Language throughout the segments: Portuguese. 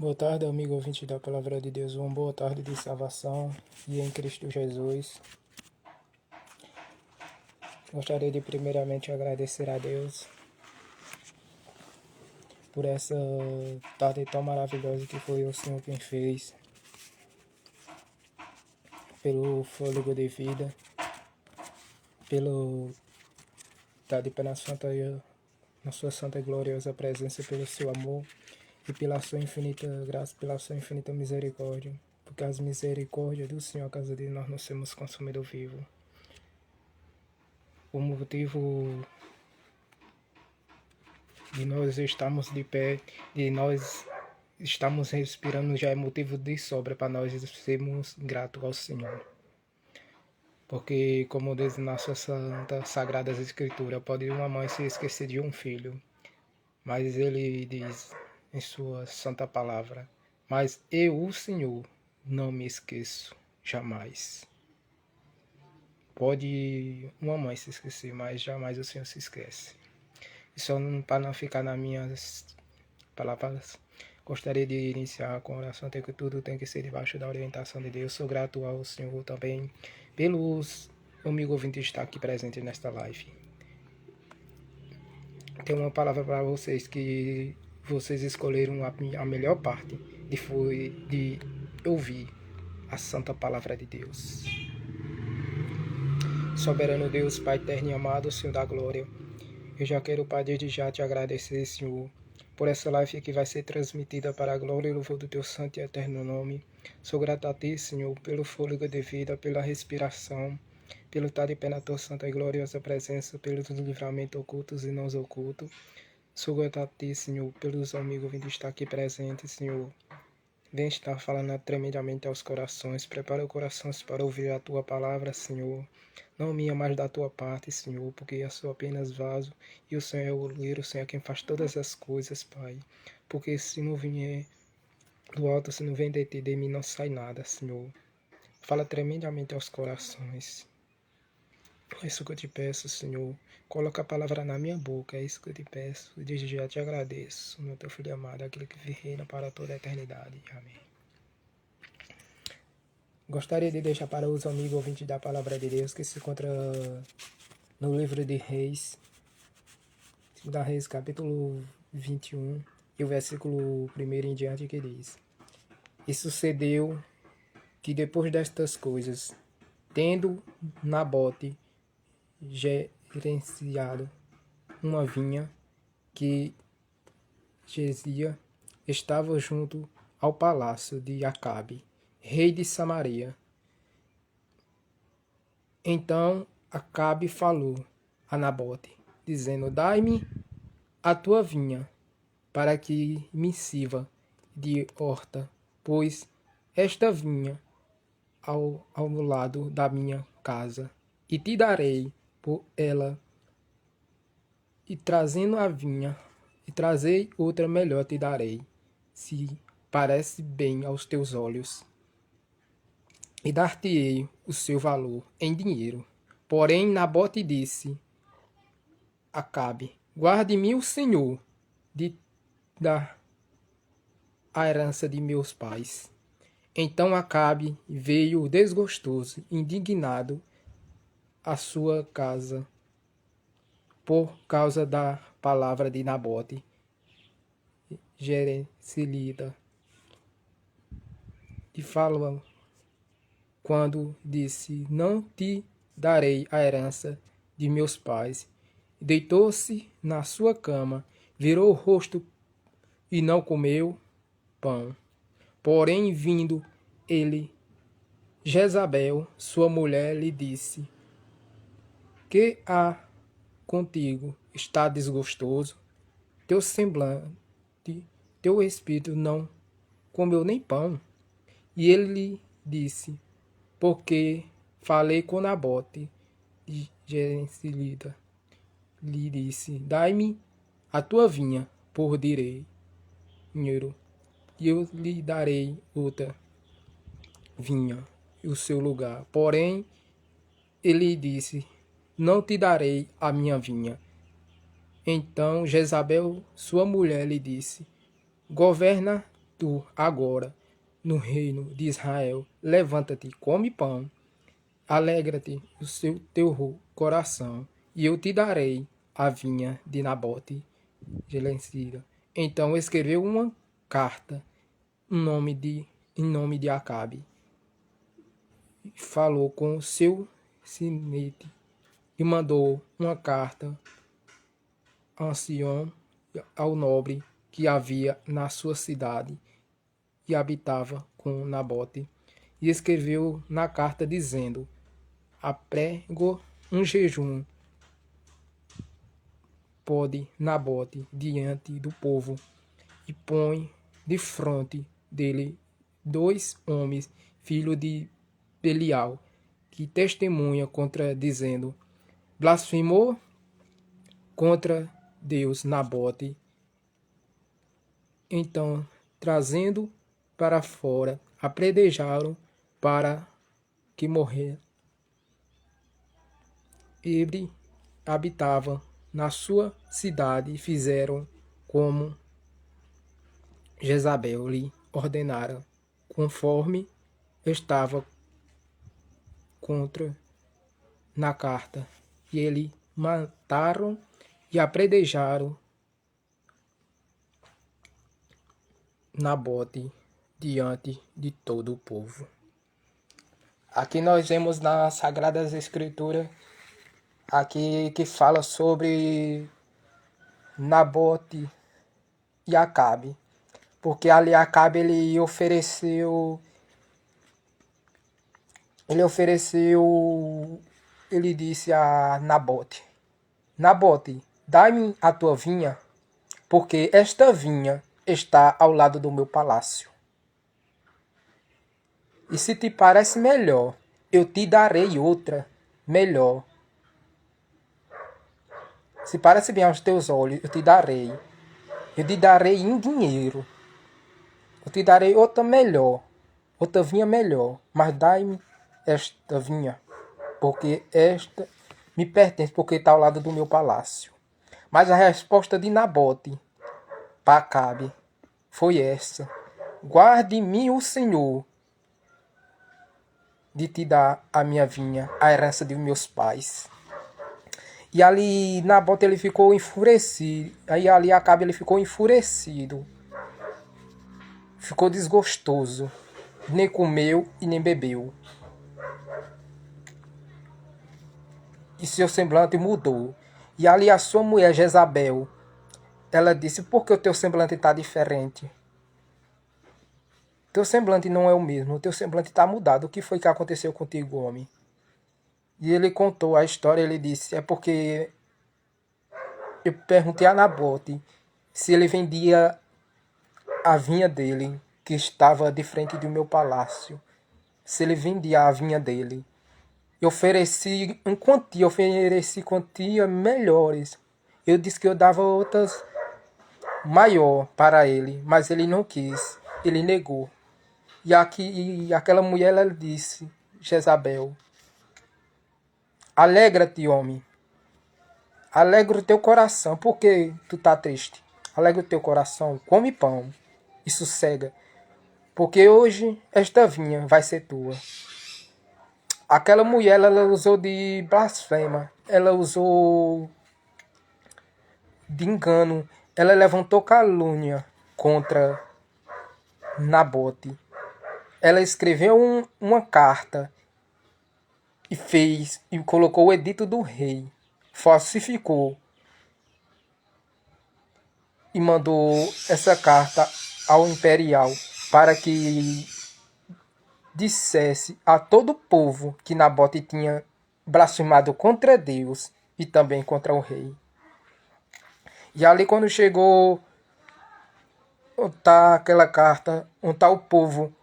Boa tarde, amigo ouvinte da Palavra de Deus. Uma boa tarde de salvação e em Cristo Jesus. Gostaria de primeiramente agradecer a Deus por essa tarde tão maravilhosa que foi o Senhor quem fez, pelo fôlego de vida, pelo estar de pé na sua santa e gloriosa presença, pelo seu amor e pela sua infinita graça, pela sua infinita misericórdia, porque as misericórdias do Senhor, a causa de nós não sermos consumidos vivos. O motivo de nós estarmos de pé, de nós estamos respirando, já é motivo de sobra para nós sermos gratos ao Senhor. Porque, como diz na sua santa, sagradas escrituras, pode uma mãe se esquecer de um filho, mas ele diz em sua santa palavra: mas eu, o Senhor, não me esqueço jamais. Pode uma mãe se esquecer, mas jamais o Senhor se esquece. E só para não ficar nas minhas palavras, gostaria de iniciar com a oração, até que tudo tem que ser debaixo da orientação de Deus. Sou grato ao Senhor também pelos amigos ouvintes estar aqui presentes nesta live. Tenho uma palavra para vocês, que vocês escolheram a melhor parte de ouvir a santa palavra de Deus. Soberano Deus, Pai eterno e amado, Senhor da glória, eu já quero, Pai, desde já te agradecer, Senhor, por essa live que vai ser transmitida para a glória e louvor do teu santo e eterno nome. Sou grato a ti, Senhor, pelo fôlego de vida, pela respiração, pelo estar de pé na tua santa e gloriosa presença, pelos livramentos ocultos e não ocultos. Sou grato a ti, Senhor, pelos amigos vindo estar aqui presentes, Senhor. Vem estar falando tremendamente aos corações. Prepara os corações para ouvir a tua palavra, Senhor. Não minha, mas da tua parte, Senhor, porque eu sou apenas vaso e o Senhor é o oleiro, o Senhor é quem faz todas as coisas, Pai. Porque se não vier do alto, se não vem de mim, não sai nada, Senhor. Fala tremendamente aos corações. É isso que eu te peço, Senhor. Coloca a palavra na minha boca, é isso que eu te peço. E desde já te agradeço, meu teu filho amado, aquele que reina para toda a eternidade. Amém. Gostaria de deixar para os amigos ouvintes da palavra de Deus que se encontra no livro de Reis, 2 Reis, capítulo 21, e o versículo 1 em diante, que diz: E sucedeu que depois destas coisas, tendo Nabote gerenciado uma vinha que Jezia estava junto ao palácio de Acabe, rei de Samaria. Então Acabe falou a Nabote, dizendo: Dai-me a tua vinha, para que me sirva de horta, pois esta vinha ao lado da minha casa, e te darei por ela, e trazendo a vinha, e trazei outra melhor te darei, se parece bem aos teus olhos, e dar-te-ei o seu valor em dinheiro. Porém Nabote disse a Acabe: Guarde-me o Senhor de dar a herança de meus pais. Então Acabe veio desgostoso, indignado à sua casa por causa da palavra de Nabote, Jezreelita, e falou quando disse: Não te darei a herança de meus pais. Deitou-se na sua cama, virou o rosto e não comeu pão. Porém, vindo ele, Jezabel, sua mulher, lhe disse: Que há contigo? Está desgostoso? Teu semblante, teu espírito não comeu nem pão. E ele lhe disse: Porque falei com Nabote de Jezreelita. Lhe disse: Dai-me a tua vinha por dinheiro, e eu lhe darei outra vinha em o seu lugar. Porém, ele disse: Não te darei a minha vinha. Então Jezabel, sua mulher, lhe disse: Governa tu agora no reino de Israel, levanta-te, come pão, alegra-te o teu coração, e eu te darei a vinha de Nabote de Jezreel. Então escreveu uma carta em nome de Acabe, falou com o seu sinete e mandou uma carta a Sion, ao nobre que havia na sua cidade e habitava com Nabote, e escreveu na carta dizendo: aprego um jejum, pode Nabote diante do povo, e põe de fronte dele 2 homens, filho de Belial, que testemunha contra, dizendo: blasfemou contra Deus Nabote. Então, trazendo para fora, apredejaram para que morrer. Ele habitava na sua cidade e fizeram como Jezabel lhe ordenara, conforme estava contra na carta. E ele mataram e apredejaram Nabote diante de todo o povo. Aqui nós vemos nas Sagradas Escrituras aqui que fala sobre Nabote e Acabe, porque ali Acabe ele disse a Nabote: Nabote, dai-me a tua vinha, porque esta vinha está ao lado do meu palácio. E se te parece melhor, eu te darei outra melhor. Se parece bem aos teus olhos, eu te darei. Eu te darei em dinheiro. Eu te darei outra melhor, outra vinha melhor. Mas dai-me esta vinha, porque esta me pertence, porque está ao lado do meu palácio. Mas a resposta de Nabote para Acabe foi essa: guarde-me o Senhor de te dar a minha vinha, a herança de meus pais. E ali Nabote ele ficou enfurecido. Aí ali Acabe ele ficou enfurecido. Ficou desgostoso. Nem comeu e nem bebeu. E seu semblante mudou. E ali a sua mulher Jezabel, ela disse: por que o teu semblante está diferente? Teu semblante não é o mesmo. O teu semblante está mudado. O que foi que aconteceu contigo, homem? E ele contou a história. Ele disse: é porque eu perguntei a Nabote se ele vendia a vinha dele, que estava de frente do meu palácio. Se ele vendia a vinha dele. Eu ofereci quantia melhores. Eu disse que eu dava outras maior para ele, mas ele não quis. Ele negou. E aquela mulher, ela disse, Jezabel: alegra-te, homem. Alegra o teu coração. Por que tu tá triste? Alegra o teu coração. Come pão e sossega, porque hoje esta vinha vai ser tua. Aquela mulher, ela usou de blasfema. Ela usou de engano. Ela levantou calúnia contra Nabote. Ela escreveu uma carta e colocou o edito do rei. Falsificou e mandou essa carta ao imperial para que dissesse a todo o povo que Nabote tinha blasfemado contra Deus e também contra o rei. E ali quando chegou tá aquela carta, tá o povo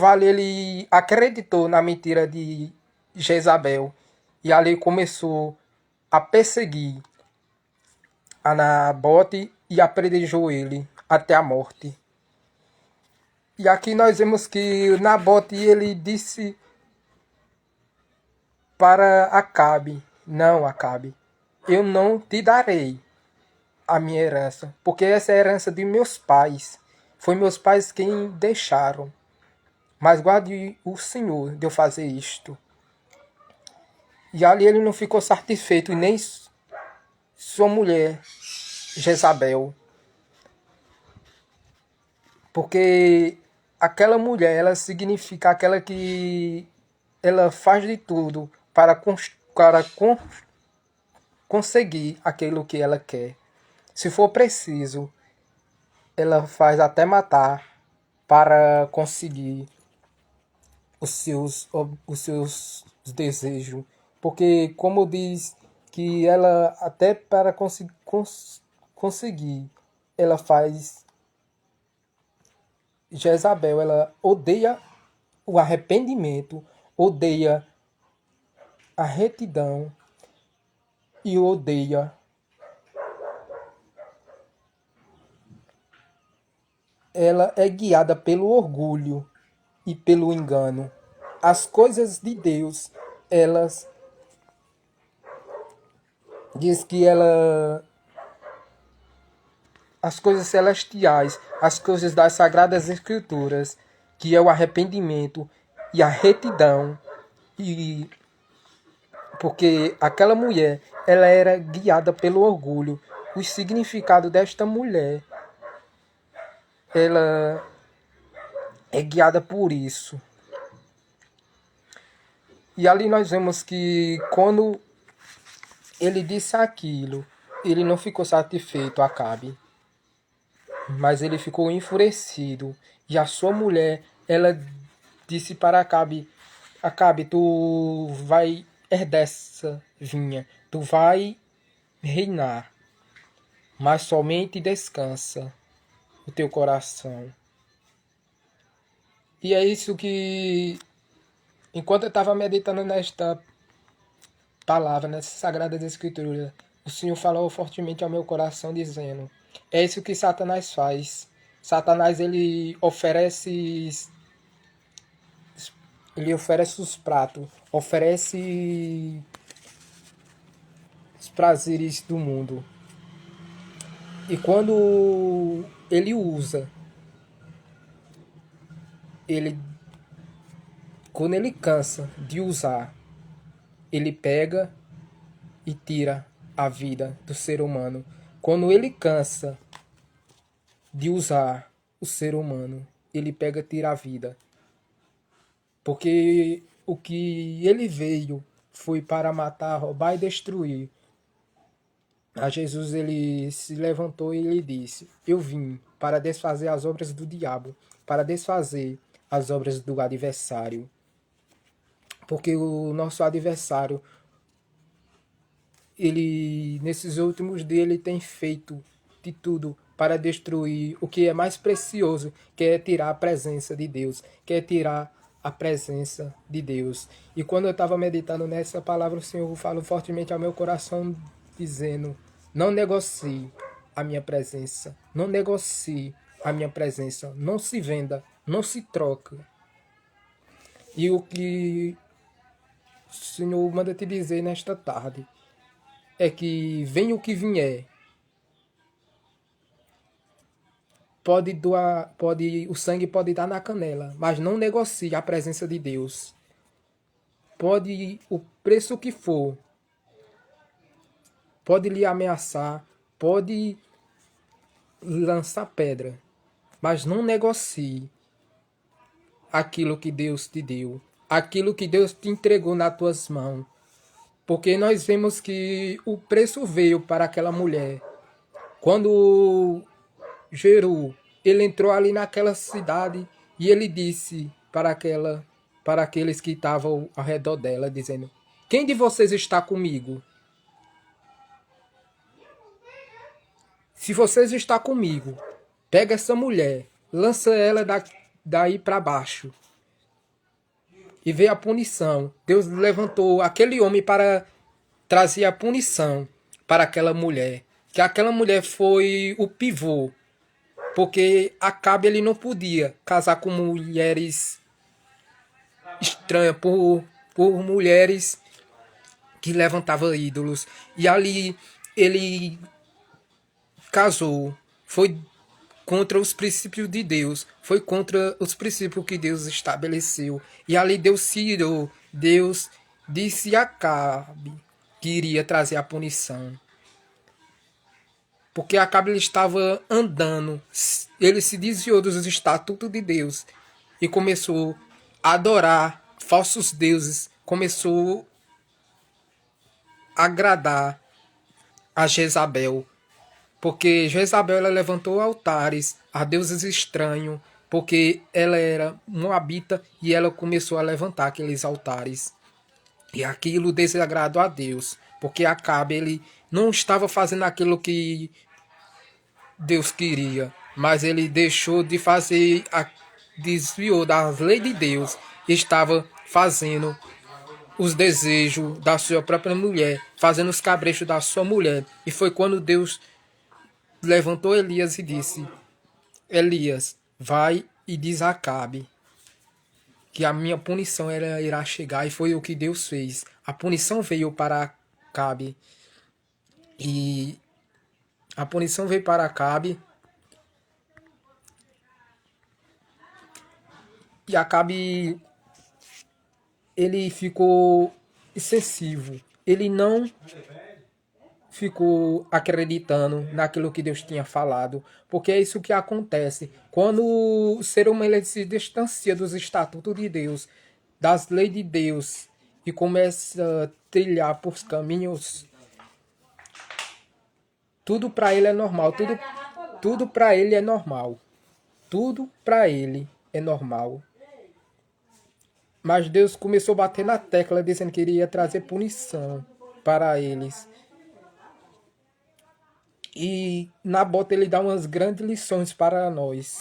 ali ele acreditou na mentira de Jezabel e ali começou a perseguir a Nabote e apedrejou ele até a morte. E aqui nós vemos que Nabote ele disse para Acabe: não, Acabe, eu não te darei a minha herança, porque essa é a herança de meus pais. Foi meus pais quem deixaram. Mas guarde o Senhor de eu fazer isto. E ali ele não ficou satisfeito, e nem sua mulher, Jezabel. Porque aquela mulher, ela significa aquela que ela faz de tudo para conseguir aquilo que ela quer. Se for preciso, ela faz até matar para conseguir os seus desejos. Porque, como diz, que ela até para conseguir, ela faz. Jezabel, ela odeia o arrependimento, odeia a retidão e odeia ela é guiada pelo orgulho e pelo engano. As coisas de Deus, elas diz que ela as coisas celestiais, as coisas das sagradas escrituras, que é o arrependimento e a retidão, e porque aquela mulher, ela era guiada pelo orgulho. O significado desta mulher, ela é guiada por isso. E ali nós vemos que quando ele disse aquilo, ele não ficou satisfeito, Acabe, mas ele ficou enfurecido. E a sua mulher, ela disse para Acabe: Acabe, tu vai herdar essa vinha, tu vai reinar, mas somente descansa o teu coração. E é isso que, enquanto eu estava meditando nesta palavra, nessa sagrada escritura, o Senhor falou fortemente ao meu coração, dizendo: é isso que Satanás faz. Satanás, ele oferece os pratos, oferece os prazeres do mundo. E ele quando ele cansa de usar, ele pega e tira a vida do ser humano. Quando ele cansa de usar o ser humano, ele pega e tira a vida. Porque o que ele veio foi para matar, roubar e destruir. A Jesus, ele se levantou e ele disse: eu vim para desfazer as obras do diabo, para desfazer as obras do adversário. Porque o nosso adversário, ele nesses últimos dias, ele tem feito de tudo para destruir o que é mais precioso, que é tirar a presença de Deus, que é tirar a presença de Deus. E quando eu estava meditando nessa palavra, o Senhor falou fortemente ao meu coração, dizendo: não negocie a minha presença, não negocie a minha presença, não se venda, não se troque. E o que o Senhor manda te dizer nesta tarde é que venha o que vier, pode doar, o sangue pode dar na canela, mas não negocie a presença de Deus. Pode o preço que for, pode lhe ameaçar, pode lançar pedra, mas não negocie aquilo que Deus te deu, aquilo que Deus te entregou nas tuas mãos. Porque nós vemos que o preço veio para aquela mulher. Quando Jeru, ele entrou ali naquela cidade e ele disse para aqueles que estavam ao redor dela, dizendo: quem de vocês está comigo? Se vocês estão comigo, pega essa mulher, lança ela daí para baixo. E vê a punição. Deus levantou aquele homem para trazer a punição para aquela mulher. Que aquela mulher foi o pivô. Porque Acabe, ele não podia casar com mulheres estranhas, por mulheres que levantavam ídolos. E ali ele casou. Foi contra os princípios de Deus, foi contra os princípios que Deus estabeleceu. E ali Deus se irou, Deus disse a Acabe que iria trazer a punição. Porque Acabe ele estava andando, ele se desviou dos estatutos de Deus e começou a adorar falsos deuses, começou a agradar a Jezabel. Porque Jezabel ela levantou altares a deuses estranhos, porque ela era moabita e ela começou a levantar aqueles altares. E aquilo desagradou a Deus, porque Acabe ele não estava fazendo aquilo que Deus queria, mas ele deixou de fazer, desviou das leis de Deus, e estava fazendo os desejos da sua própria mulher, fazendo os cabrechos da sua mulher. E foi quando Deus levantou Elias e disse: Elias, vai e diz a Acabe que a minha punição irá chegar. E foi o que Deus fez. A punição veio para Acabe. E a punição veio para Acabe. E Acabe, ele ficou excessivo. Ele não ficou acreditando naquilo que Deus tinha falado, porque é isso que acontece quando o ser humano ele se distancia dos estatutos de Deus, das leis de Deus, e começa a trilhar por caminhos. Tudo para ele é normal, tudo para ele é normal, tudo para ele é normal. Mas Deus começou a bater na tecla, dizendo que iria trazer punição para eles. E Nabote ele dá umas grandes lições para nós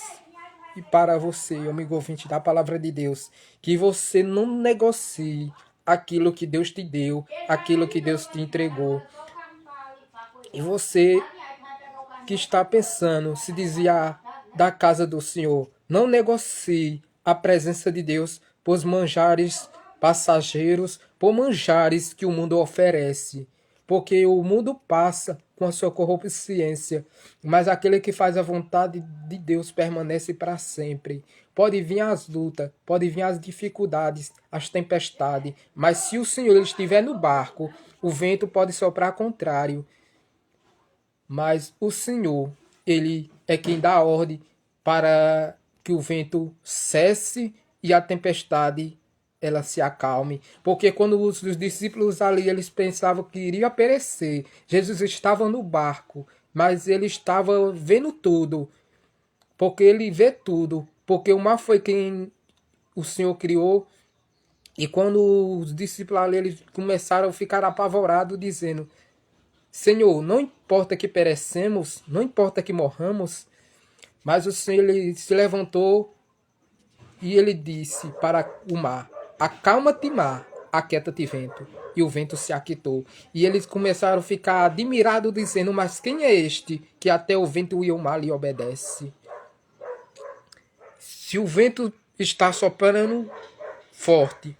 e para você, amigo ouvinte da palavra de Deus, que você não negocie aquilo que Deus te deu, aquilo que Deus te entregou. E você que está pensando se desviar da casa do Senhor, não negocie a presença de Deus por manjares passageiros, por manjares que o mundo oferece. Porque o mundo passa com a sua corrupciência, mas aquele que faz a vontade de Deus permanece para sempre. Pode vir as lutas, pode vir as dificuldades, as tempestades, mas se o Senhor estiver no barco, o vento pode soprar contrário. Mas o Senhor, ele é quem dá a ordem para que o vento cesse e a tempestade ela se acalme. Porque quando os discípulos ali, eles pensavam que iriam perecer, Jesus estava no barco, mas ele estava vendo tudo. Porque ele vê tudo. Porque o mar foi quem o Senhor criou. E quando os discípulos ali, eles começaram a ficar apavorados, dizendo: Senhor, não importa que perecemos, não importa que morramos, mas o Senhor ele se levantou e ele disse para o mar: acalma-te, mar, aquieta-te, vento. E o vento se aquietou. E eles começaram a ficar admirados, dizendo: mas quem é este que até o vento e o mar lhe obedece? Se o vento está soprando forte,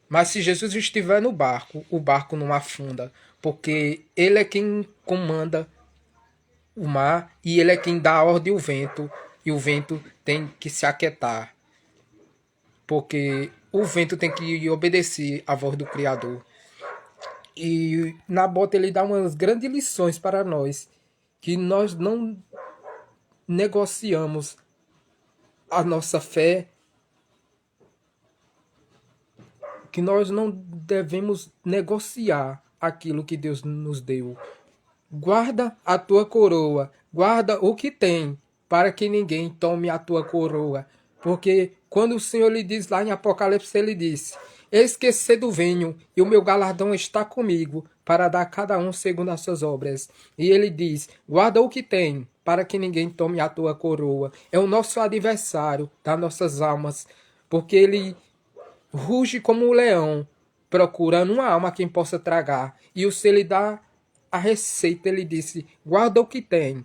mas se Jesus estiver no barco, o barco não afunda, porque ele é quem comanda o mar e ele é quem dá a ordem ao vento, e o vento tem que se aquietar, porque o vento tem que obedecer à voz do Criador. E Nabote ele dá umas grandes lições para nós, que nós não negociamos a nossa fé, que nós não devemos negociar aquilo que Deus nos deu. Guarda a tua coroa, guarda o que tem, para que ninguém tome a tua coroa. Porque quando o Senhor lhe diz lá em Apocalipse, ele disse: eis que cedo venho, e o meu galardão está comigo, para dar a cada um segundo as suas obras. E ele diz: guarda o que tem, para que ninguém tome a tua coroa. É o nosso adversário das nossas almas, porque ele ruge como um leão, procurando uma alma a quem possa tragar. E o Senhor lhe dá a receita, ele disse: guarda o que tem,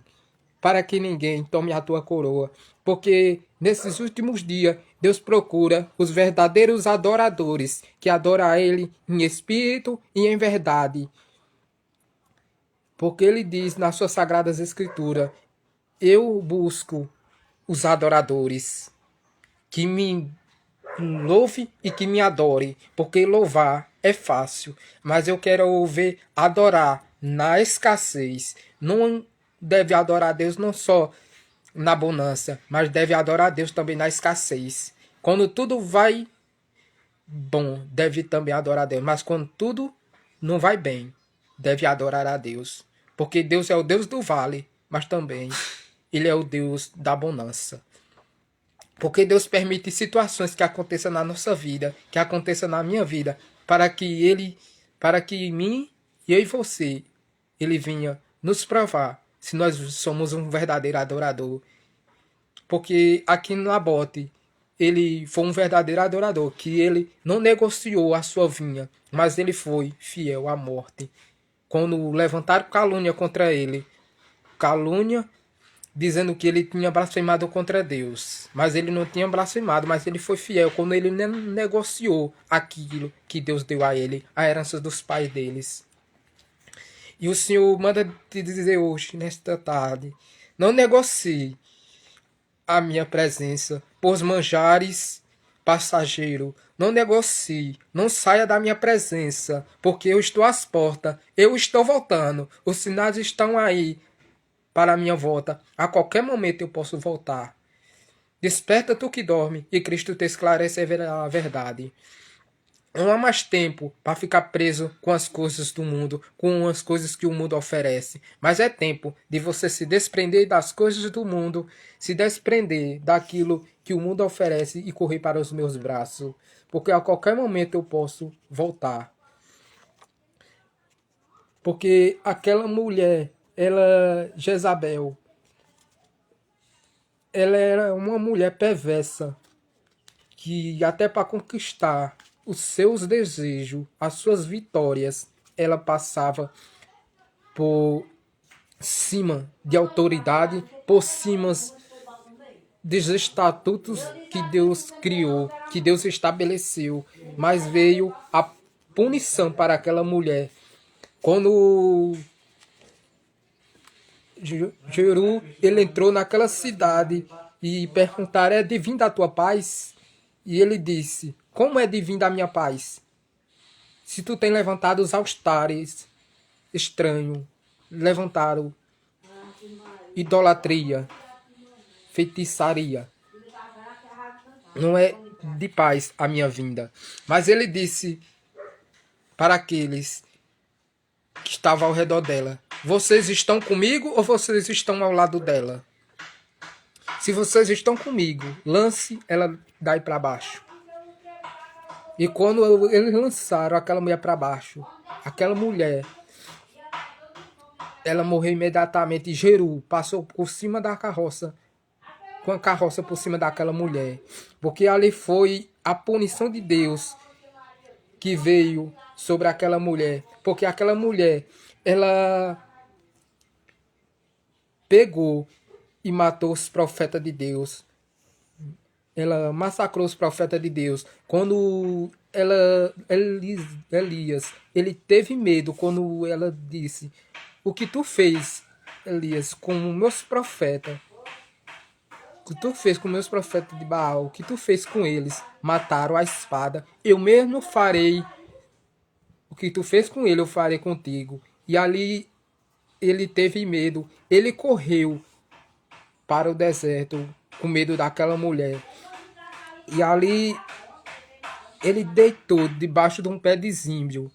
para que ninguém tome a tua coroa. Porque nesses últimos dias, Deus procura os verdadeiros adoradores, que adoram a Ele em espírito e em verdade. Porque Ele diz nas suas sagradas escrituras: eu busco os adoradores, que me louve e que me adore, porque louvar é fácil, mas eu quero ouvir adorar na escassez. Não deve adorar a Deus não só na bonança, mas deve adorar a Deus também na escassez. Quando tudo vai bom, deve também adorar a Deus, mas quando tudo não vai bem, deve adorar a Deus, porque Deus é o Deus do vale, mas também Ele é o Deus da bonança. Porque Deus permite situações que aconteçam na nossa vida, que aconteçam na minha vida, para que mim e eu e você, Ele vinha nos provar se nós somos um verdadeiro adorador. Porque aqui no Nabote, ele foi um verdadeiro adorador, que ele não negociou a sua vinha, mas ele foi fiel à morte. Quando levantaram calúnia contra ele, calúnia dizendo que ele tinha blasfemado contra Deus. Mas ele não tinha blasfemado, mas ele foi fiel quando ele negociou aquilo que Deus deu a ele, a herança dos pais deles. E o Senhor manda te dizer hoje, nesta tarde, não negocie a minha presença por manjares passageiro. Não negocie, não saia da minha presença, porque eu estou às portas, eu estou voltando, os sinais estão aí para a minha volta. A qualquer momento eu posso voltar. Desperta tu que dorme, e Cristo te esclarece a verdade. Não há mais tempo para ficar preso com as coisas do mundo, com as coisas que o mundo oferece. Mas é tempo de você se desprender das coisas do mundo, se desprender daquilo que o mundo oferece e correr para os meus braços. Porque a qualquer momento eu posso voltar. Porque aquela mulher, Jezabel, ela era uma mulher perversa, que até para conquistar os seus desejos, as suas vitórias, ela passava por cima de autoridade, por cima dos estatutos que Deus criou, que Deus estabeleceu. Mas veio a punição para aquela mulher. Quando Jeru, ele entrou naquela cidade e perguntaram, é divina a tua paz? E ele disse, como é divina a minha paz? Se tu tem levantado os altares estranhos, levantaram idolatria, feitiçaria. Não é de paz a minha vinda. Mas ele disse para aqueles que estavam ao redor dela, vocês estão comigo ou vocês estão ao lado dela? Se vocês estão comigo, lance ela daí para baixo. E quando eles lançaram aquela mulher para baixo, aquela mulher, ela morreu imediatamente. Jeru passou por cima da carroça, com a carroça por cima daquela mulher. Porque ali foi a punição de Deus que veio sobre aquela mulher. Porque aquela mulher, ela pegou e matou os profetas de Deus. Ela massacrou os profetas de Deus. Quando Elias, ele teve medo quando ela disse, o que tu fez, Elias, com meus profetas? O que tu fez com meus profetas de Baal? O que tu fez com eles? Mataram a espada. Eu mesmo farei. O que tu fez com ele, eu farei contigo. E ali ele teve medo. Ele correu para o deserto com medo daquela mulher. E ali ele deitou debaixo de um pé de zimbro.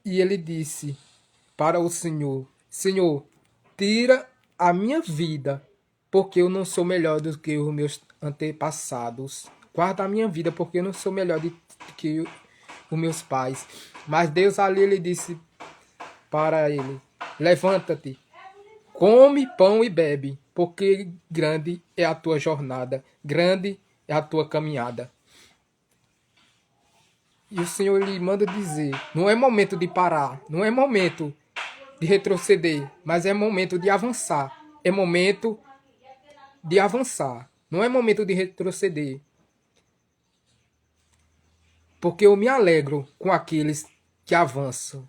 E ele disse para o Senhor, Senhor, tira a minha vida, porque eu não sou melhor do que os meus antepassados. Guarda a minha vida, porque eu não sou melhor do que os meus pais. Mas Deus ali, ele disse para ele, levanta-te, come pão e bebe, porque grande é a tua jornada, grande é a tua caminhada. E o Senhor lhe manda dizer, não é momento de parar, não é momento de retroceder, mas é momento de avançar. É momento de avançar, não é momento de retroceder. Porque eu me alegro com aqueles que avançam,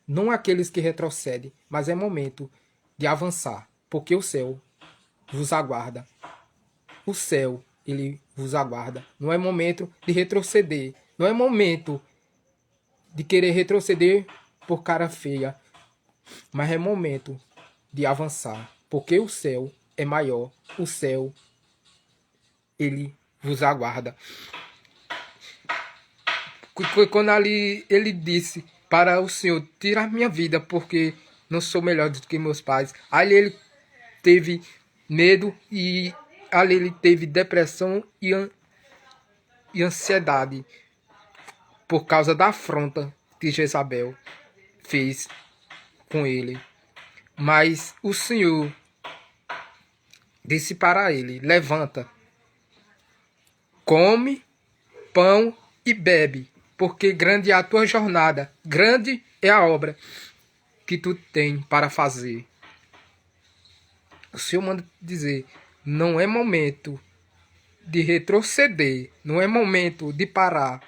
não aqueles que retrocedem, mas é momento de avançar, porque o céu vos aguarda. O céu, ele vos aguarda. Não é momento de retroceder. Não é momento de querer retroceder por cara feia. Mas é momento de avançar. Porque o céu é maior. O céu, ele vos aguarda. Quando ali ele disse para o Senhor, tira a minha vida, porque não sou melhor do que meus pais. Ali ele teve medo e ali ele teve depressão e ansiedade por causa da afronta que Jezabel fez com ele. Mas o Senhor disse para ele, levanta, come pão e bebe, porque grande é a tua jornada, grande é a obra que tu tem para fazer. O Senhor manda dizer, não é momento de retroceder, não é momento de parar,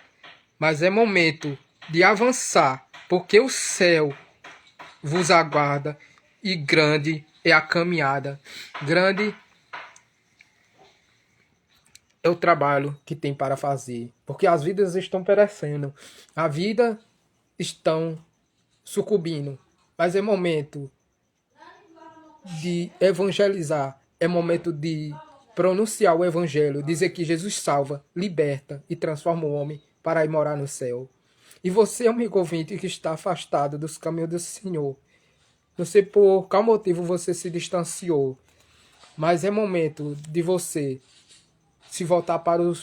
mas é momento de avançar, porque o céu vos aguarda e grande é a caminhada, grande é o trabalho que tem para fazer, porque as vidas estão perecendo, a vida estão sucumbindo, mas é momento de evangelizar, é momento de pronunciar o evangelho, dizer que Jesus salva, liberta e transforma o homem para ir morar no céu. E você, amigo ouvinte, que está afastado dos caminhos do Senhor, não sei por qual motivo você se distanciou, mas é momento de você se voltar para o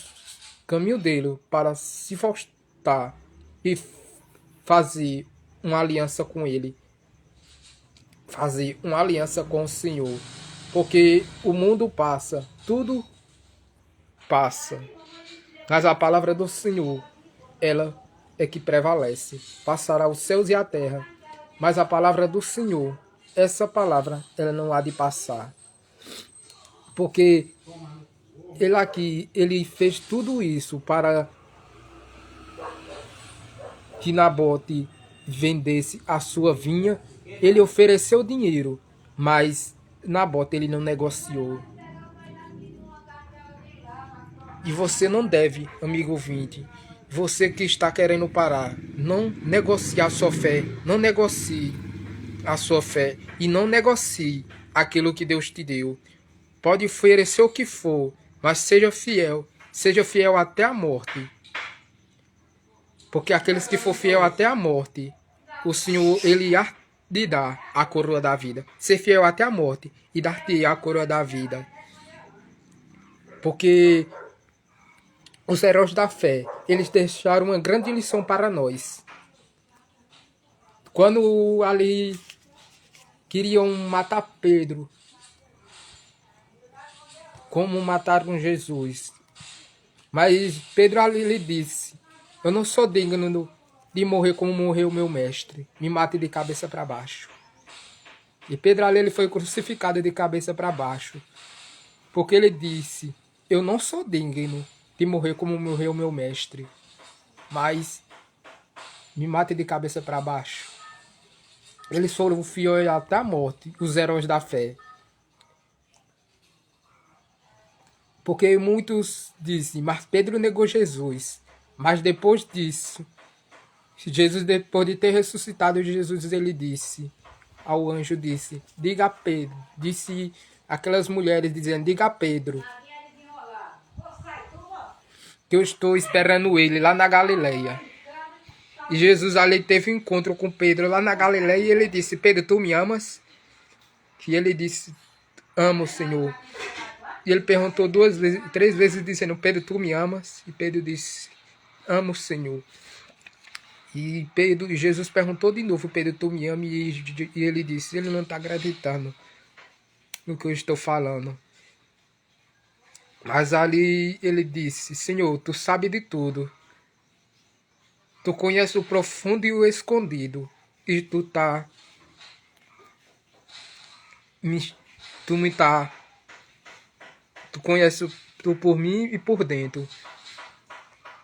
caminho dele, para se voltar e fazer uma aliança com ele, fazer uma aliança com o Senhor, porque o mundo passa, tudo passa, mas a palavra do Senhor, ela é que prevalece. Passará os céus e a terra, mas a palavra do Senhor, essa palavra, ela não há de passar, porque ele aqui, ele fez tudo isso para que Nabote vendesse a sua vinha. Ele ofereceu dinheiro, mas Nabote ele não negociou. E você não deve, amigo ouvinte, você que está querendo parar, não negociar a sua fé, não negocie a sua fé e não negocie aquilo que Deus te deu. Pode oferecer o que for, mas seja fiel até a morte. Porque aqueles que for fiel até a morte, o Senhor, ele há de dar a coroa da vida. Ser fiel até a morte e dar-te a coroa da vida. Porque os heróis da fé, eles deixaram uma grande lição para nós. Quando ali queriam matar Pedro, como mataram Jesus. Mas Pedro ali lhe disse, eu não sou digno de morrer como morreu o meu mestre. Me mate de cabeça para baixo. E Pedro ali ele foi crucificado de cabeça para baixo. Porque ele disse, eu não sou digno de morrer como morreu o meu mestre. Mas me mate de cabeça para baixo. Eles foram fiéis até a morte, os heróis da fé. Porque muitos dizem, mas Pedro negou Jesus. Mas depois disso, Jesus, depois de ter ressuscitado Jesus, ele disse, ao anjo disse, diga a Pedro, disse aquelas mulheres dizendo, diga a Pedro, que eu estou esperando ele lá na Galileia. E Jesus ali teve um encontro com Pedro lá na Galileia e ele disse, Pedro, tu me amas? E ele disse, amo, Senhor. E ele perguntou 3 vezes dizendo, Pedro, tu me amas? E Pedro disse, amo, Senhor. E Jesus perguntou de novo, Pedro, tu me amas? E ele disse, ele não está acreditando no que eu estou falando. Mas ali ele disse, Senhor, tu sabe de tudo. Tu conheces o profundo e o escondido. E tu conheces tu por mim e por dentro.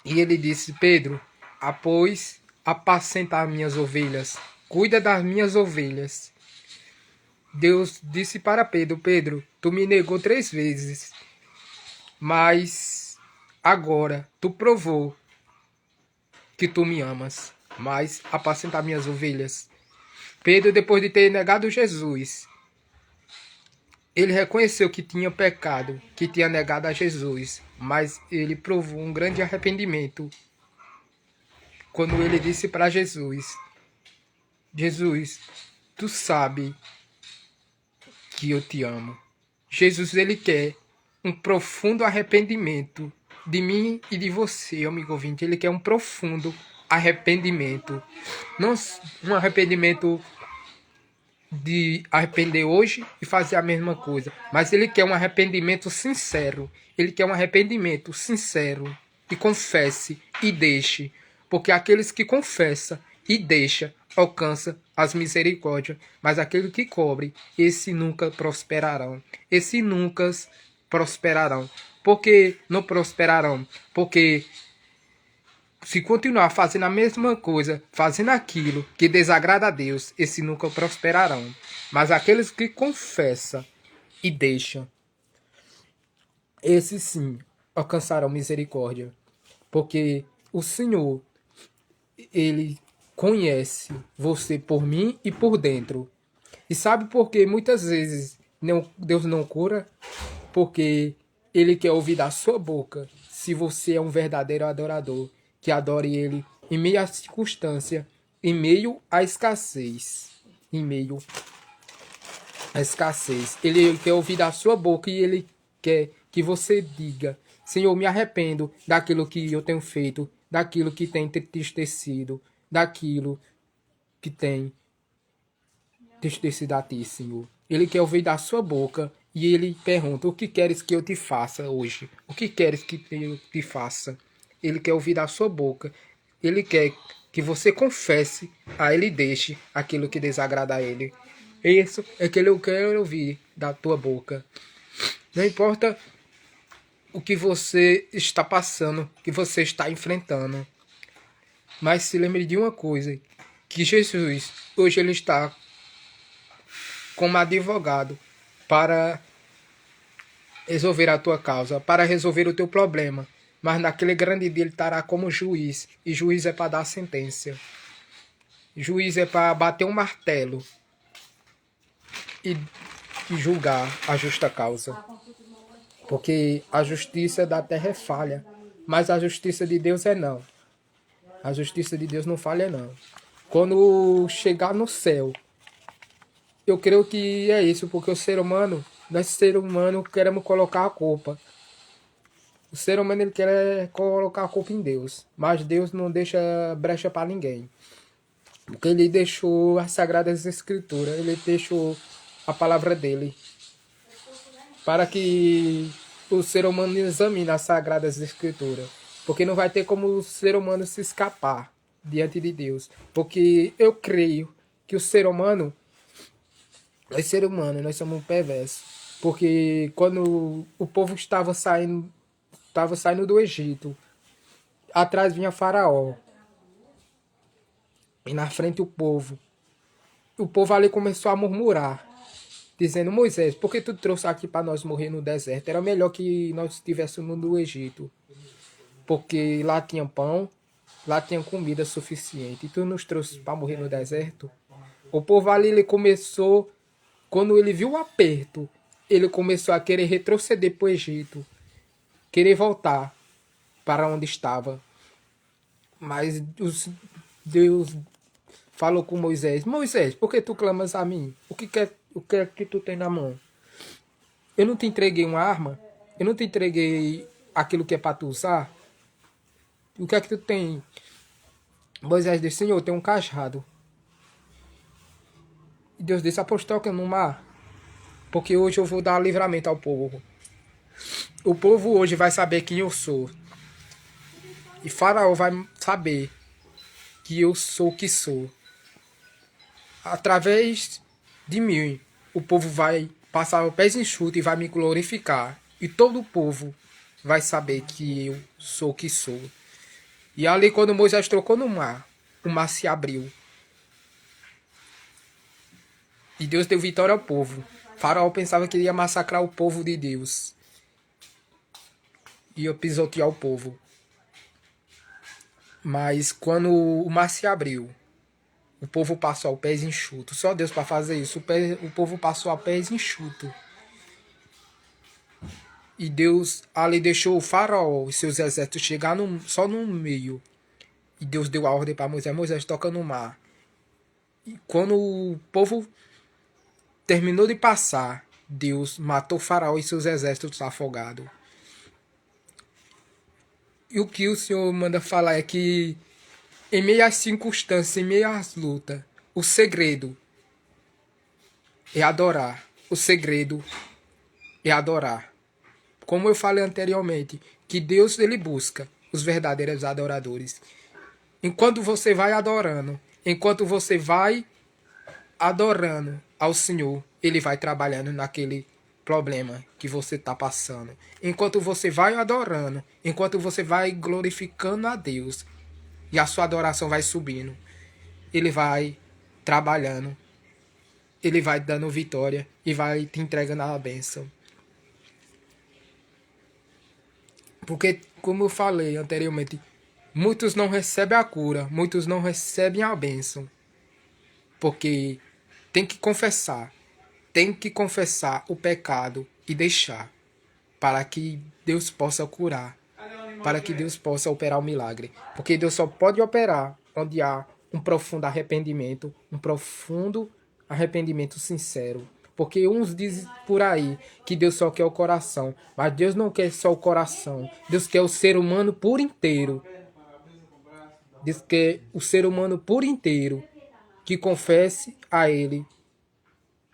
E ele disse, Pedro, após apacentar minhas ovelhas, cuida das minhas ovelhas. Deus disse para Pedro: Pedro, tu me negou 3 vezes, mas agora tu provou que tu me amas. Mas apacenta minhas ovelhas. Pedro, depois de ter negado Jesus, ele reconheceu que tinha pecado, que tinha negado a Jesus, mas ele provou um grande arrependimento quando ele disse para Jesus: Jesus, tu sabe que eu te amo. Jesus, ele quer um profundo arrependimento de mim e de você, amigo ouvinte. Ele quer um profundo arrependimento. Não um arrependimento de arrepender hoje e fazer a mesma coisa, mas ele quer um arrependimento sincero. Ele quer um arrependimento sincero e confesse e deixe, porque aqueles que confessam e deixam alcança as misericórdias, mas aquele que cobre, esse nunca prosperarão. Esse nunca prosperarão. Porque não prosperarão? Porque se continuar fazendo a mesma coisa, fazendo aquilo que desagrada a Deus, esses nunca prosperarão. Mas aqueles que confessam e deixam, esses sim alcançarão misericórdia. Porque o Senhor, ele conhece você por mim e por dentro. E sabe por que muitas vezes Deus não cura? Porque ele quer ouvir da sua boca se você é um verdadeiro adorador, que adore ele em meio à circunstância, em meio à escassez. Em meio à escassez. Ele quer ouvir da sua boca e ele quer que você diga: Senhor, me arrependo daquilo que eu tenho feito, daquilo que tem entristecido, daquilo que tem entristecido a ti, Senhor. Ele quer ouvir da sua boca e ele pergunta: o que queres que eu te faça hoje? O que queres que eu te faça? Ele quer ouvir da sua boca. Ele quer que você confesse a ele e deixe aquilo que desagrada a ele. Isso é que ele quer ouvir da tua boca. Não importa o que você está passando, o que você está enfrentando. Mas se lembre de uma coisa, que Jesus, hoje ele está como advogado para resolver a tua causa, para resolver o teu problema. Mas naquele grande dia ele estará como juiz, e juiz é para dar sentença. Juiz é para bater um martelo e julgar a justa causa. Porque a justiça da terra é falha, mas a justiça de Deus é não. A justiça de Deus não falha não. Quando chegar no céu, eu creio que é isso, porque o ser humano, nós ser humano queremos colocar a culpa. O ser humano ele quer colocar a culpa em Deus, mas Deus não deixa brecha para ninguém. Porque ele deixou as sagradas escrituras, ele deixou a palavra dele para que o ser humano examine as sagradas escrituras. Porque não vai ter como o ser humano se escapar diante de Deus. Porque eu creio que o ser humano, nós somos perversos. Porque quando o povo estava saindo do Egito, atrás vinha Faraó. E na frente o povo. O povo ali começou a murmurar, dizendo: Moisés, por que tu trouxe aqui para nós morrer no deserto? Era melhor que nós estivéssemos no Egito. Porque lá tinha pão, lá tinha comida suficiente. E tu nos trouxe para morrer no deserto? O povo ali ele começou, quando ele viu o aperto, ele começou a querer retroceder para o Egito. Querer voltar para onde estava. Mas Deus falou com Moisés: Moisés, por que tu clamas a mim? O que é que tu tem na mão? Eu não te entreguei uma arma? Eu não te entreguei aquilo que é para tu usar? O que é que tu tem? Moisés disse: Senhor, eu tenho um cajado. E Deus disse: apostoca no mar, porque hoje eu vou dar livramento ao povo. O povo hoje vai saber quem eu sou. E Faraó vai saber que eu sou o que sou. Através de mim, o povo vai passar o pés enxuto e vai me glorificar. E todo o povo vai saber que eu sou o que sou. E ali, quando Moisés trocou no mar, o mar se abriu. E Deus deu vitória ao povo. Faraó pensava que ia massacrar o povo de Deus. Ia pisotear o povo. Mas quando o mar se abriu, o povo passou a pés enxutos. Só Deus para fazer isso. O povo passou a pés enxutos. E Deus ali deixou o faraó e seus exércitos chegar só no meio. E Deus deu a ordem para Moisés. Moisés, toca no mar. E quando o povo terminou de passar, Deus matou o faraó e seus exércitos afogados. E o que o Senhor manda falar é que em meio às circunstâncias, em meio às lutas, o segredo é adorar. O segredo é adorar. Como eu falei anteriormente, que Deus ele busca os verdadeiros adoradores. Enquanto você vai adorando ao Senhor, Ele vai trabalhando naquele problema que você está passando. Enquanto você vai adorando, enquanto você vai glorificando a Deus, e a sua adoração vai subindo, Ele vai trabalhando, Ele vai dando vitória e vai te entregando a bênção. Porque, como eu falei anteriormente, muitos não recebem a cura, muitos não recebem a bênção. Porque tem que confessar o pecado e deixar, para que Deus possa curar, para que Deus possa operar o milagre. Porque Deus só pode operar onde há um profundo arrependimento sincero. Porque uns dizem por aí que Deus só quer o coração, mas Deus não quer só o coração. Deus quer o ser humano por inteiro. Deus quer o ser humano por inteiro que confesse a Ele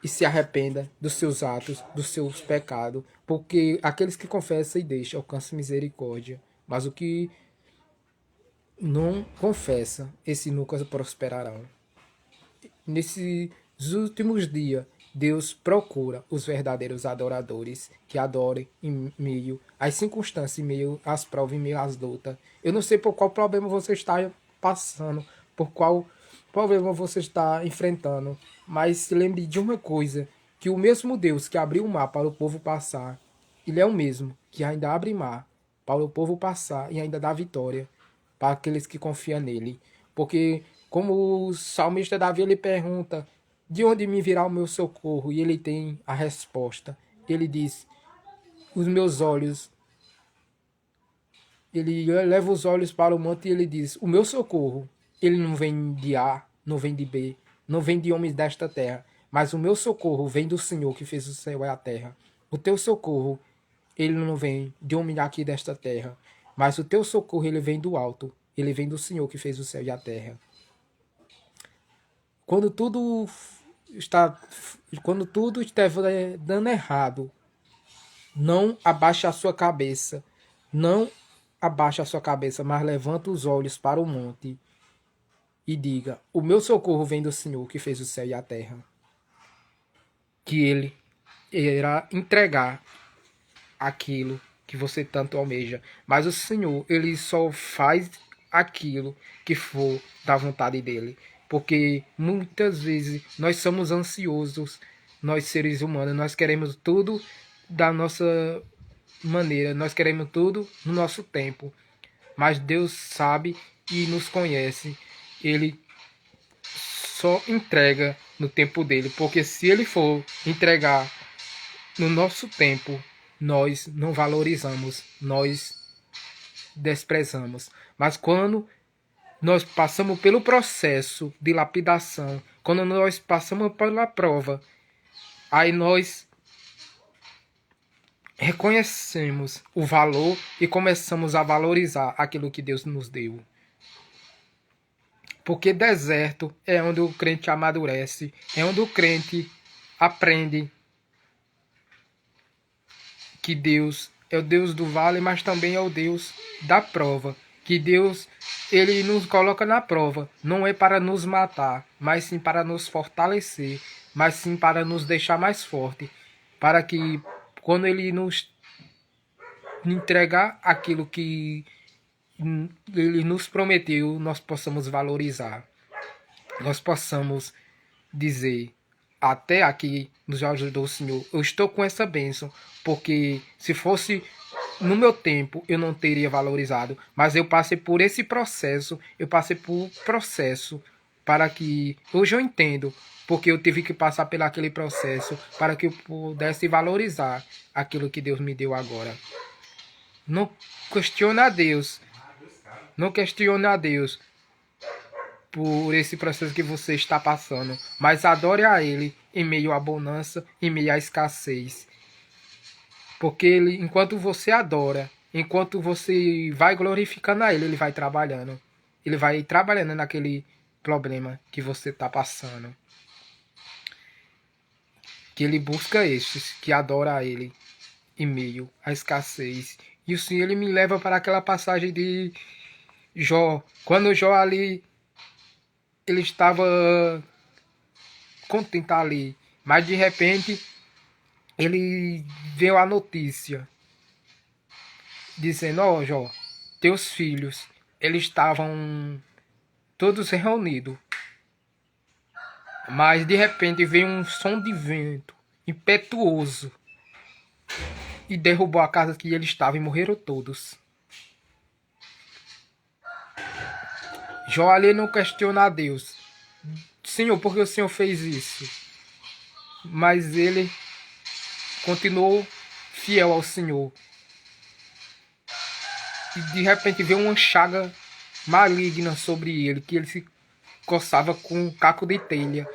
e se arrependa dos seus atos, dos seus pecados. Porque aqueles que confessam e deixam alcançam misericórdia. Mas o que não confessa, esse nunca prosperarão. Nesses últimos dias, Deus procura os verdadeiros adoradores que adorem em meio às circunstâncias, em meio às provas, em meio às lutas. Eu não sei por qual problema você está passando, por qual problema você está enfrentando, mas se lembre de uma coisa, que o mesmo Deus que abriu o mar para o povo passar, Ele é o mesmo que ainda abre mar para o povo passar e ainda dá vitória para aqueles que confiam nele. Porque, como o salmista Davi, ele pergunta, de onde me virá o meu socorro? E ele tem a resposta. Ele diz, os meus olhos, ele leva os olhos para o monte e ele diz, o meu socorro, ele não vem de A, não vem de B, não vem de homens desta terra, mas o meu socorro vem do Senhor que fez o céu e a terra. O teu socorro, ele não vem de homem aqui desta terra, mas o teu socorro, ele vem do alto, ele vem do Senhor que fez o céu e a terra. Quando tudo estiver dando errado, não abaixe a sua cabeça, não abaixe a sua cabeça, mas levanta os olhos para o monte e diga, o meu socorro vem do Senhor que fez o céu e a terra. Que Ele irá entregar aquilo que você tanto almeja. Mas o Senhor, Ele só faz aquilo que for da vontade dEle. Porque muitas vezes nós somos ansiosos, nós seres humanos, nós queremos tudo da nossa maneira, nós queremos tudo no nosso tempo. Mas Deus sabe e nos conhece. Ele só entrega no tempo dele, porque se ele for entregar no nosso tempo, nós não valorizamos, nós desprezamos. Mas quando nós passamos pelo processo de lapidação, quando nós passamos pela prova, aí nós reconhecemos o valor e começamos a valorizar aquilo que Deus nos deu. Porque deserto é onde o crente amadurece, é onde o crente aprende que Deus é o Deus do vale, mas também é o Deus da prova. Que Deus, Ele nos coloca na prova, não é para nos matar, mas sim para nos fortalecer, mas sim para nos deixar mais forte, para que quando Ele nos entregar aquilo que Ele nos prometeu, nós possamos valorizar. Nós possamos dizer, até aqui nos ajudou o Senhor. Eu estou com essa bênção, porque se fosse no meu tempo, eu não teria valorizado. Mas eu passei por esse processo, para que hoje eu entendo, porque eu tive que passar por aquele processo para que eu pudesse valorizar aquilo que Deus me deu agora. Não questione a Deus. Não questione a Deus por esse processo que você está passando, mas adore a Ele em meio à bonança, em meio à escassez. Porque Ele, enquanto você adora, enquanto você vai glorificando a Ele, Ele vai trabalhando. Ele vai trabalhando naquele problema que você está passando. Que Ele busca estes que adoram a Ele em meio à escassez. E o Senhor, Ele me leva para aquela passagem de Jó. Quando Jó ali, ele estava contente ali, mas de repente ele veio a notícia dizendo: ó, Jó, teus filhos, eles estavam todos reunidos, mas de repente veio um som de vento impetuoso e derrubou a casa que ele estava e morreram todos. Jó ali não questiona a Deus: Senhor, por que o Senhor fez isso? Mas ele continuou fiel ao Senhor. E de repente veio uma chaga maligna sobre ele, que ele se coçava com um caco de telha.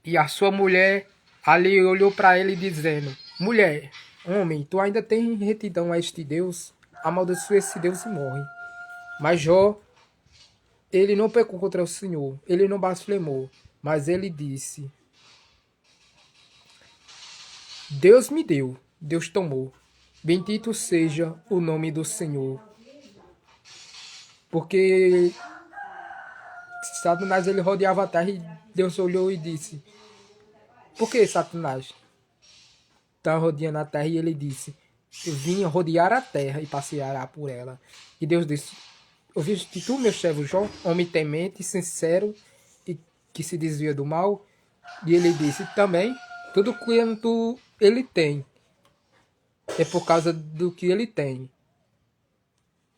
E a sua mulher ali olhou para ele dizendo: mulher, homem, tu ainda tem retidão a este Deus? Amaldiçoa esse Deus e morre. Mas Jó, ele não pecou contra o Senhor, ele não blasfemou, mas ele disse: Deus me deu, Deus tomou. Bendito seja o nome do Senhor. Porque Satanás, ele rodeava a terra e Deus olhou e disse: por que Satanás está rodeando a terra? E ele disse: eu vim rodear a terra e passeará por ela. E Deus disse: ouviste tu, meu servo Jó, homem temente, sincero e que se desvia do mal? E ele disse também: tudo quanto ele tem é por causa do que ele tem.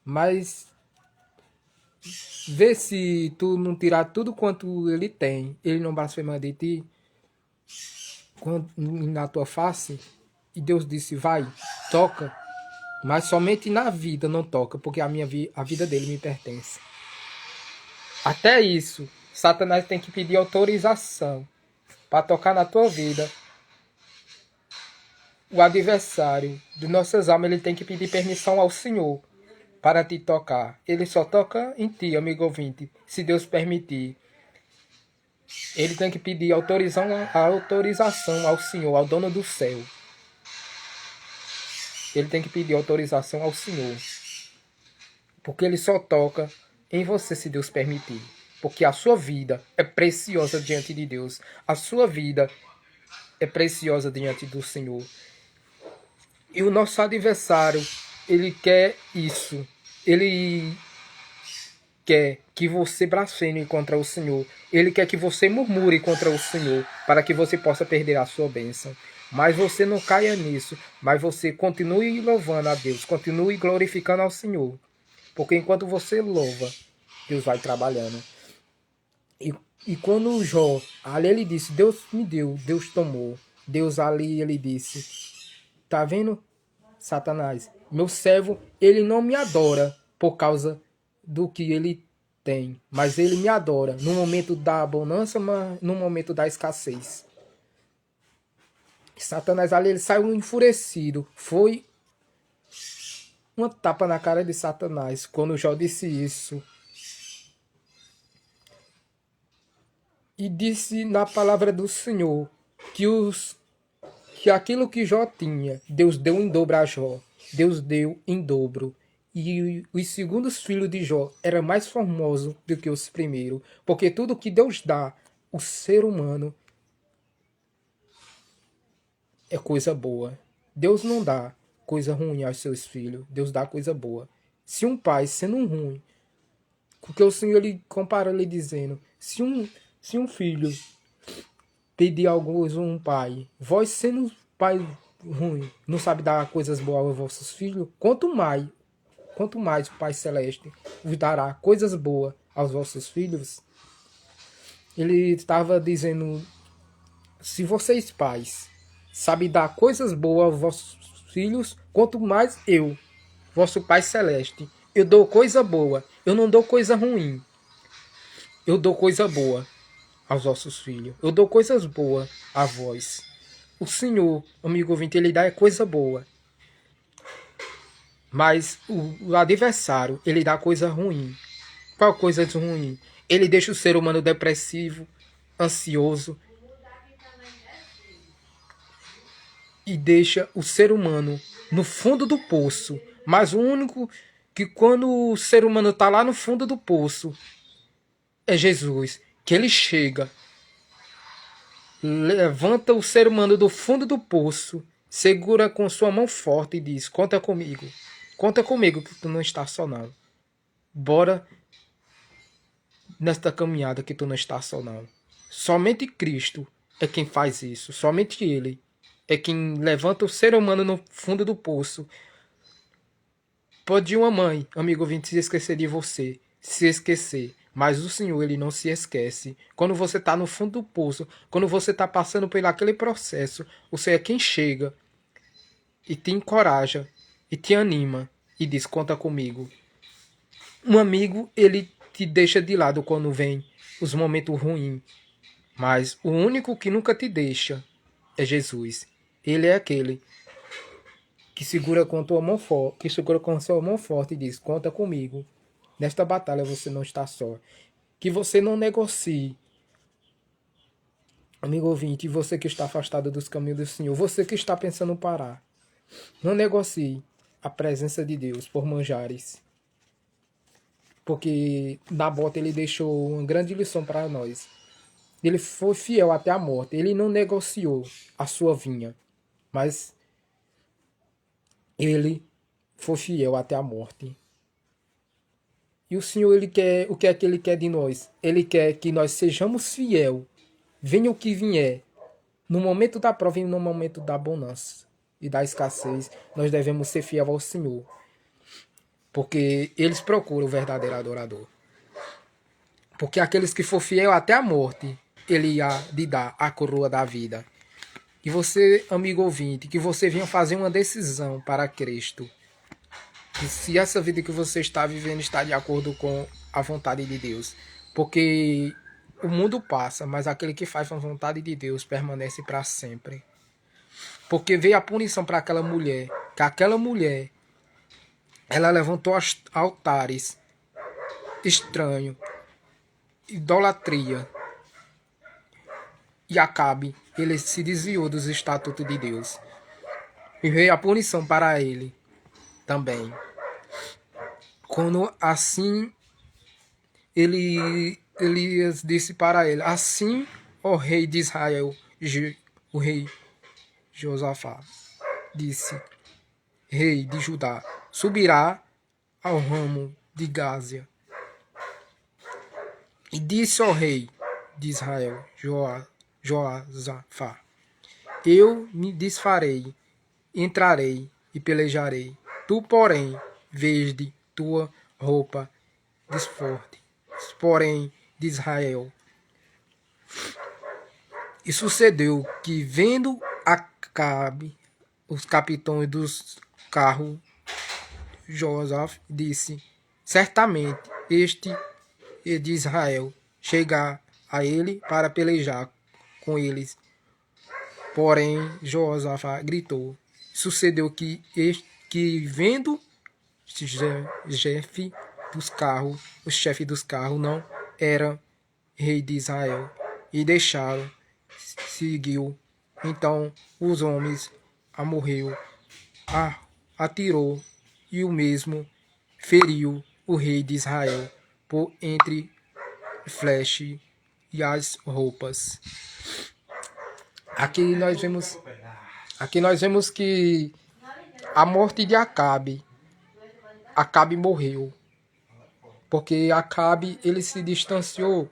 Mas vê se tu não tirar tudo quanto ele tem, ele não blasfema de ti na tua face. E Deus disse: vai, toca, mas somente na vida não toca, porque a vida dele me pertence. Até isso, Satanás tem que pedir autorização para tocar na tua vida. O adversário de nossas almas, ele tem que pedir permissão ao Senhor para te tocar. Ele só toca em ti, amigo ouvinte, se Deus permitir. Ele tem que pedir autorização ao Senhor, ao dono do céu. Ele tem que pedir autorização ao Senhor. Porque ele só toca em você se Deus permitir. Porque a sua vida é preciosa diante de Deus. A sua vida é preciosa diante do Senhor. E o nosso adversário, ele quer isso. Ele quer que você blasfeme contra o Senhor. Ele quer que você murmure contra o Senhor, para que você possa perder a sua bênção. Mas você não caia nisso. Mas você continue louvando a Deus. Continue glorificando ao Senhor. Porque enquanto você louva, Deus vai trabalhando. E quando o Jó, ali ele disse: Deus me deu, Deus tomou. Deus ali, ele disse: tá vendo, Satanás? Meu servo, ele não me adora por causa do que ele tem. Mas ele me adora no momento da bonança, mas no momento da escassez. Satanás ali, ele saiu enfurecido. Foi uma tapa na cara de Satanás quando Jó disse isso. E disse na palavra do Senhor que aquilo que Jó tinha, Deus deu em dobro a Jó. Deus deu em dobro. E os segundos filhos de Jó eram mais formosos do que os primeiros. Porque tudo que Deus dá, o ser humano, é coisa boa. Deus não dá coisa ruim aos seus filhos. Deus dá coisa boa. Se um pai sendo ruim, porque o Senhor ele compara ele dizendo, se um filho pedir a alguns um pai. Vós sendo pai ruim, não sabe dar coisas boas aos vossos filhos, quanto mais o Pai Celeste vos dará coisas boas aos vossos filhos. Ele estava dizendo, se vocês pais sabem dar coisas boas aos vossos filhos, quanto mais eu, vosso Pai Celeste, eu dou coisa boa, eu não dou coisa ruim. Eu dou coisa boa aos vossos filhos. Eu dou coisas boas a vós. O Senhor, amigo ouvinte, ele dá coisa boa. Mas o adversário, ele dá coisa ruim. Qual coisa ruim? Ele deixa o ser humano depressivo, ansioso. E deixa o ser humano no fundo do poço. Mas o único que quando o ser humano está lá no fundo do poço é Jesus. Que ele chega, levanta o ser humano do fundo do poço, segura com sua mão forte e diz, conta comigo. Conta comigo que tu não estás só não. Bora nesta caminhada que tu não estás só não. Somente Cristo é quem faz isso. Somente Ele é quem levanta o ser humano no fundo do poço. Pode uma mãe, amigo ouvinte, se esquecer de você. Se esquecer. Mas o Senhor, Ele não se esquece. Quando você está no fundo do poço, quando você está passando por aquele processo, o Senhor é quem chega e te encoraja e te anima e diz, conta comigo. Um amigo, ele te deixa de lado quando vem os momentos ruins. Mas o único que nunca te deixa é Jesus. Ele é aquele que segura com tua mão forte, que segura com sua mão forte e diz, conta comigo. Nesta batalha você não está só. Que você não negocie. Amigo ouvinte, você que está afastado dos caminhos do Senhor, você que está pensando em parar, não negocie a presença de Deus por manjares. Porque Nabote ele deixou uma grande lição para nós. Ele foi fiel até a morte. Ele não negociou a sua vinha. Mas ele foi fiel até a morte. E o Senhor, ele quer, o que é que ele quer de nós? Ele quer que nós sejamos fiel. Venha o que vier. No momento da prova e no momento da bonança e da escassez, nós devemos ser fiel ao Senhor. Porque eles procuram o verdadeiro adorador. Porque aqueles que for fiel até a morte, ele há de dar a coroa da vida. E você, amigo ouvinte, que você venha fazer uma decisão para Cristo. E se essa vida que você está vivendo está de acordo com a vontade de Deus. Porque o mundo passa, mas aquele que faz a vontade de Deus permanece para sempre. Porque veio a punição para aquela mulher. Que aquela mulher, ela levantou altares estranhos, idolatria. E Acabe, ele se desviou dos estatutos de Deus. E veio a punição para ele também. Quando assim Elias disse para ele, assim, ó rei de Israel, o rei Josafá, disse, rei de Judá, subirá ao ramo de Gásia. E disse ao rei de Israel, Josafá, eu me desfarei, entrarei e pelejarei. Tu, porém, verde tua roupa desforte, porém, de Israel. E sucedeu que, vendo Acabe, os capitães dos carros, Josafá disse, certamente este é de Israel chegar a ele para pelejar com eles. Porém, Josafá gritou. Sucedeu que vendo chefe dos carros, o chefe dos carros não era rei de Israel, e deixaram, seguiu. Então os homens morreu, atirou, e o mesmo feriu o rei de Israel por entre flecha e as roupas. Aqui nós vemos que a morte de Acabe morreu. Porque Acabe, ele se distanciou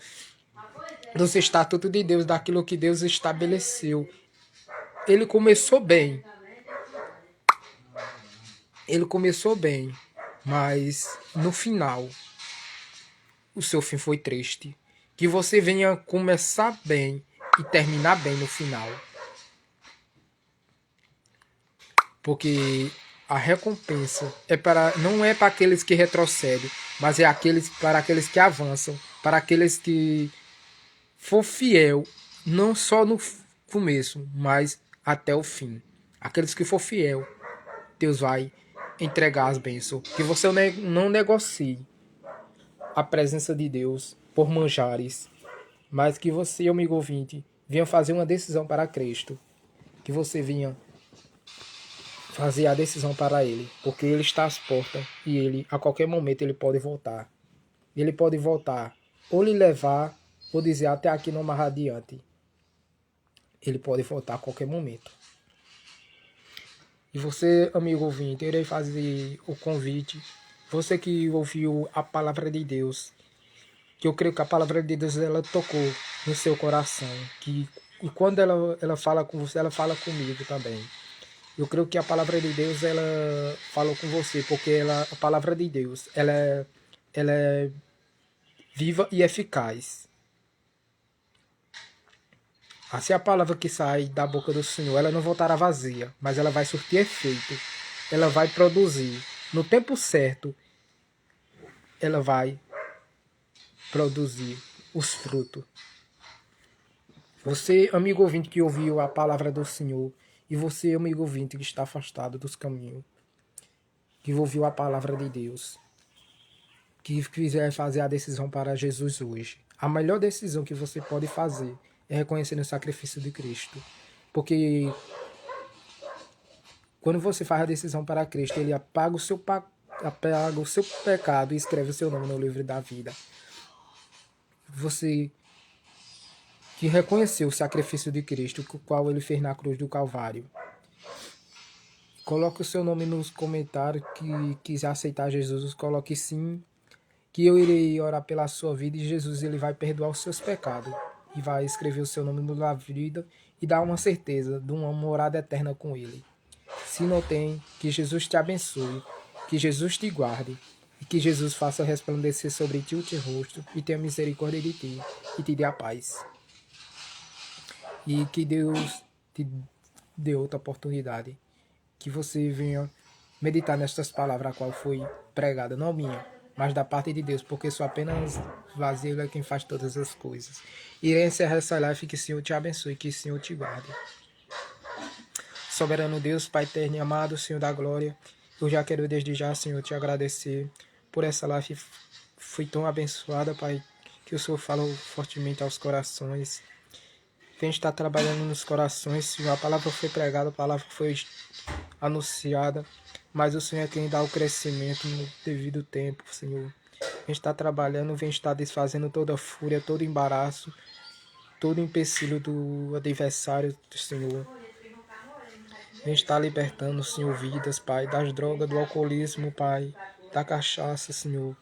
dos estatutos de Deus, daquilo que Deus estabeleceu. Ele começou bem. Ele começou bem, mas no final o seu fim foi triste. Que você venha começar bem e terminar bem no final. Porque a recompensa não é para aqueles que retrocedem, mas é para aqueles que avançam, para aqueles que for fiel, não só no começo, mas até o fim. Aqueles que for fiel, Deus vai entregar as bênçãos. Que você não negocie a presença de Deus por manjares, mas que você, amigo ouvinte, venha fazer uma decisão para Cristo. Que você venha fazer a decisão para Ele, porque Ele está às portas e Ele, a qualquer momento, Ele pode voltar. Ele pode voltar ou lhe levar ou dizer até aqui não mais adiante. Ele pode voltar a qualquer momento. E você, amigo ouvinte, eu irei fazer o convite. Você que ouviu a palavra de Deus, que eu creio que a palavra de Deus ela tocou no seu coração, e quando ela fala com você, ela fala comigo também. Eu creio que a palavra de Deus ela falou com você, porque a palavra de Deus ela é viva e eficaz. Assim a palavra que sai da boca do Senhor, ela não voltará vazia, mas ela vai surtir efeito. Ela vai produzir. No tempo certo, ela vai produzir os frutos. Você, amigo ouvinte que ouviu a palavra do Senhor, e você, amigo ouvinte que está afastado dos caminhos, que ouviu a palavra de Deus, que quiser fazer a decisão para Jesus hoje, a melhor decisão que você pode fazer é reconhecer o sacrifício de Cristo. Porque quando você faz a decisão para Cristo, Ele apaga o seu pecado e escreve o seu nome no livro da vida. Você que reconheceu o sacrifício de Cristo, o qual Ele fez na cruz do Calvário, coloque o seu nome nos comentários que quiser aceitar Jesus, coloque sim, que eu irei orar pela sua vida e Jesus ele vai perdoar os seus pecados e vai escrever o seu nome na vida e dar uma certeza de uma morada eterna com Ele. Se não tem, que Jesus te abençoe, que Jesus te guarde e que Jesus faça resplandecer sobre ti o teu rosto e tenha misericórdia de ti e te dê a paz. E que Deus te dê outra oportunidade, que você venha meditar nestas palavras a qual foi pregada, não minha, mas da parte de Deus, porque sou apenas vazio é quem faz todas as coisas. Irei encerrar essa live, que o Senhor te abençoe, que o Senhor te guarde. Soberano Deus, Pai eterno e amado, Senhor da glória, eu já quero desde já, Senhor, te agradecer por essa live, foi tão abençoada, Pai, que o Senhor falou fortemente aos corações. Vem estar trabalhando nos corações, Senhor. A palavra foi pregada, a palavra foi anunciada, mas o Senhor é quem dá o crescimento no devido tempo, Senhor. Vem estar trabalhando, vem estar desfazendo toda fúria, todo embaraço, todo empecilho do adversário, Senhor. Vem estar libertando, Senhor, vidas, Pai, das drogas, do alcoolismo, Pai, da cachaça, Senhor.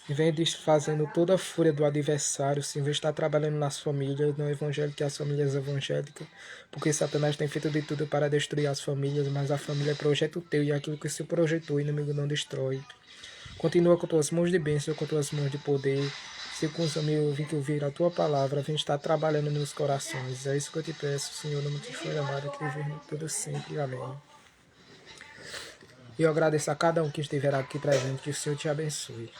E vem desfazendo toda a fúria do adversário, Senhor. Vem estar trabalhando nas famílias, no evangelho e as famílias evangélicas. Porque Satanás tem feito de tudo para destruir as famílias, mas a família é projeto teu e aquilo que o Senhor projetou, o inimigo não destrói. Continua com tuas mãos de bênção, com tuas mãos de poder. Se com os amigos vim que ouvir a tua palavra, vem estar trabalhando nos corações. É isso que eu te peço, Senhor, no nome de Filho amado, que vive tudo sempre. Amém. E eu agradeço a cada um que estiver aqui presente, que o Senhor te abençoe.